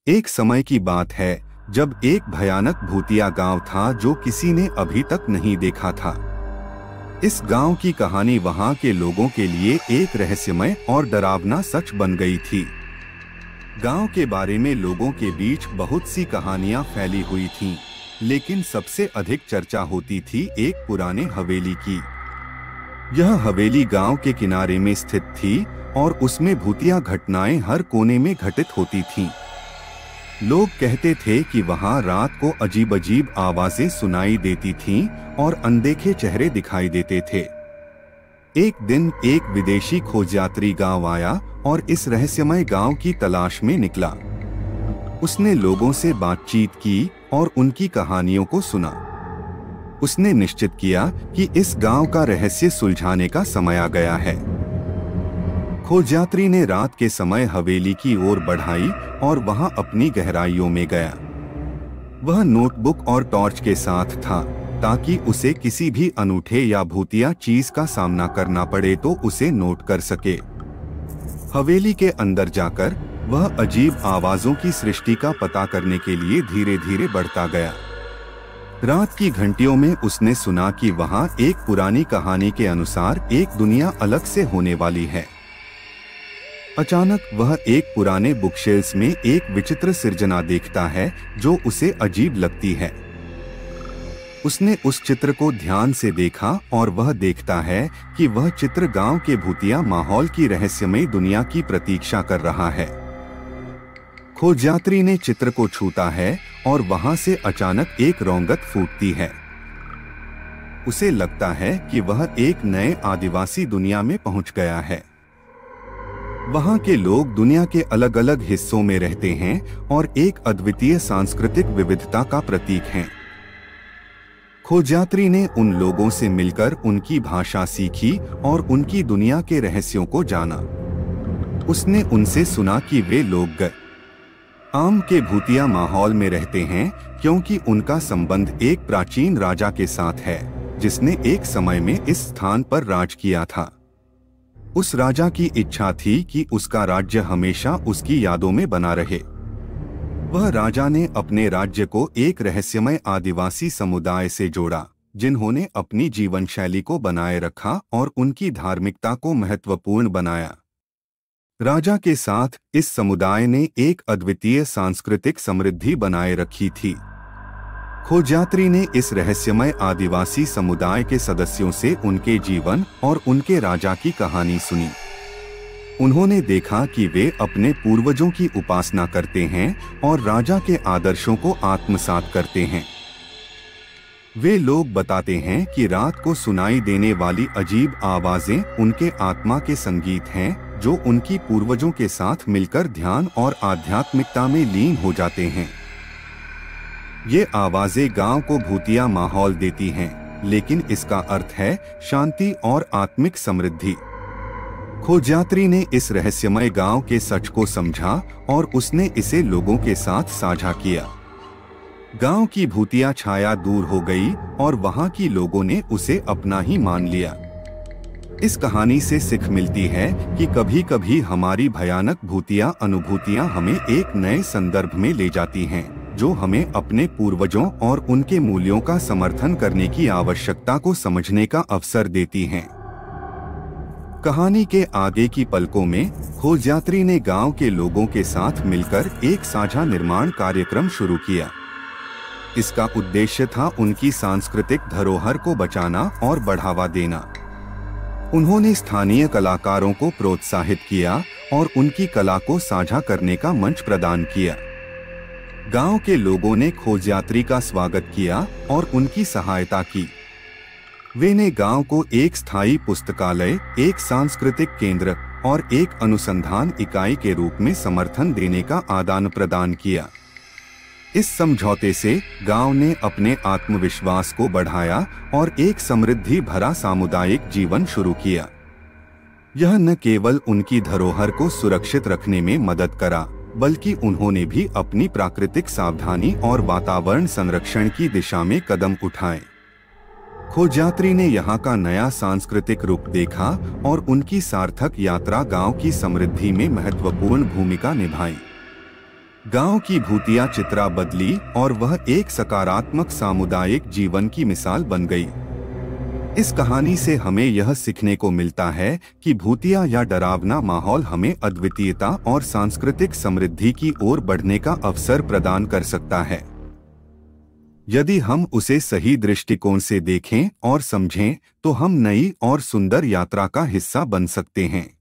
एक समय की बात है जब एक भयानक भूतिया गांव था जो किसी ने अभी तक नहीं देखा था। इस गांव की कहानी वहां के लोगों के लिए एक रहस्यमय और डरावना सच बन गई थी। गांव के बारे में लोगों के बीच बहुत सी कहानियां फैली हुई थीं, लेकिन सबसे अधिक चर्चा होती थी एक पुराने हवेली की। यह हवेली गांव के किनारे में स्थित थी और उसमें भूतिया घटनाएं हर कोने में घटित होती थीं। लोग कहते थे कि वहां रात को अजीब अजीब आवाजें सुनाई देती थीं और अनदेखे चेहरे दिखाई देते थे। एक दिन एक विदेशी खोजयात्री गांव आया और इस रहस्यमय गांव की तलाश में निकला। उसने लोगों से बातचीत की और उनकी कहानियों को सुना। उसने निश्चित किया कि इस गांव का रहस्य सुलझाने का समय आ गया है। खोजयात्री ने रात के समय हवेली की ओर बढ़ाई और वहां अपनी गहराइयों में गया। वह नोटबुक और टॉर्च के साथ था ताकि उसे किसी भी अनूठे या भूतिया चीज का सामना करना पड़े तो उसे नोट कर सके। हवेली के अंदर जाकर वह अजीब आवाजों की सृष्टि का पता करने के लिए धीरे धीरे बढ़ता गया। रात की घंटियों में उसने सुना कि वहां एक पुरानी कहानी के अनुसार एक दुनिया अलग से होने वाली है। अचानक वह एक पुराने बुकशेल्फ में एक विचित्र सिर्जना देखता है जो उसे अजीब लगती है। उसने उस चित्र को ध्यान से देखा और वह देखता है कि वह चित्र गांव के भूतिया माहौल की रहस्यमय दुनिया की प्रतीक्षा कर रहा है। खोजयात्री ने चित्र को छूता है और वहां से अचानक एक रौंगत फूटती है। उसे लगता है कि वह एक नए आदिवासी दुनिया में पहुंच गया है। वहां के लोग दुनिया के अलग अलग हिस्सों में रहते हैं और एक अद्वितीय सांस्कृतिक विविधता का प्रतीक हैं। खोजयात्री ने उन लोगों से मिलकर उनकी भाषा सीखी और उनकी दुनिया के रहस्यों को जाना। उसने उनसे सुना कि वे लोग आम के भूतिया माहौल में रहते हैं क्योंकि उनका संबंध एक प्राचीन राजा के साथ है जिसने एक समय में इस स्थान पर राज किया था। उस राजा की इच्छा थी कि उसका राज्य हमेशा उसकी यादों में बना रहे। वह राजा ने अपने राज्य को एक रहस्यमय आदिवासी समुदाय से जोड़ा जिन्होंने अपनी जीवन शैली को बनाए रखा और उनकी धार्मिकता को महत्वपूर्ण बनाया। राजा के साथ इस समुदाय ने एक अद्वितीय सांस्कृतिक समृद्धि बनाए रखी थी। खोजयात्री ने इस रहस्यमय आदिवासी समुदाय के सदस्यों से उनके जीवन और उनके राजा की कहानी सुनी। उन्होंने देखा कि वे अपने पूर्वजों की उपासना करते हैं और राजा के आदर्शों को आत्मसात करते हैं। वे लोग बताते हैं कि रात को सुनाई देने वाली अजीब आवाजें उनके आत्मा के संगीत हैं जो उनकी पूर्वजों के साथ मिलकर ध्यान और आध्यात्मिकता में लीन हो जाते हैं। ये आवाजें गांव को भूतिया माहौल देती हैं, लेकिन इसका अर्थ है शांति और आत्मिक समृद्धि। खोजयात्री ने इस रहस्यमय गांव के सच को समझा और उसने इसे लोगों के साथ साझा किया। गांव की भूतिया छाया दूर हो गई और वहां की लोगों ने उसे अपना ही मान लिया। इस कहानी से सीख मिलती है कि कभी-कभी हमारी भयानक भूतिया अनुभूतियां हमें एक नए संदर्भ में ले जाती हैं, जो हमें अपने पूर्वजों और उनके मूल्यों का समर्थन करने की आवश्यकता को समझने का अवसर देती हैं। कहानी के आगे की पलकों में खोजयात्री ने गांव के लोगों के साथ मिलकर एक साझा निर्माण कार्यक्रम शुरू किया। इसका उद्देश्य था उनकी सांस्कृतिक धरोहर को बचाना और बढ़ावा देना। उन्होंने स्थानीय कलाकारों को प्रोत्साहित किया और उनकी कला को साझा करने का मंच प्रदान किया। गांव के लोगों ने खोजयात्री का स्वागत किया और उनकी सहायता की। वे ने गांव को एक स्थायी पुस्तकालय, एक सांस्कृतिक केंद्र और एक अनुसंधान इकाई के रूप में समर्थन देने का आदान प्रदान किया। इस समझौते से गांव ने अपने आत्मविश्वास को बढ़ाया और एक समृद्धि भरा सामुदायिक जीवन शुरू किया। यह न केवल उनकी धरोहर को सुरक्षित रखने में मदद करा, बल्कि उन्होंने भी अपनी प्राकृतिक सावधानी और वातावरण संरक्षण की दिशा में कदम उठाए। खोजयात्री ने यहाँ का नया सांस्कृतिक रूप देखा और उनकी सार्थक यात्रा गांव की समृद्धि में महत्वपूर्ण भूमिका निभाई। गांव की भूतिया चित्रा बदली और वह एक सकारात्मक सामुदायिक जीवन की मिसाल बन गई। इस कहानी से हमें यह सीखने को मिलता है कि भूतिया या डरावना माहौल हमें अद्वितीयता और सांस्कृतिक समृद्धि की ओर बढ़ने का अवसर प्रदान कर सकता है, यदि हम उसे सही दृष्टिकोण से देखें और समझें तो हम नई और सुंदर यात्रा का हिस्सा बन सकते हैं।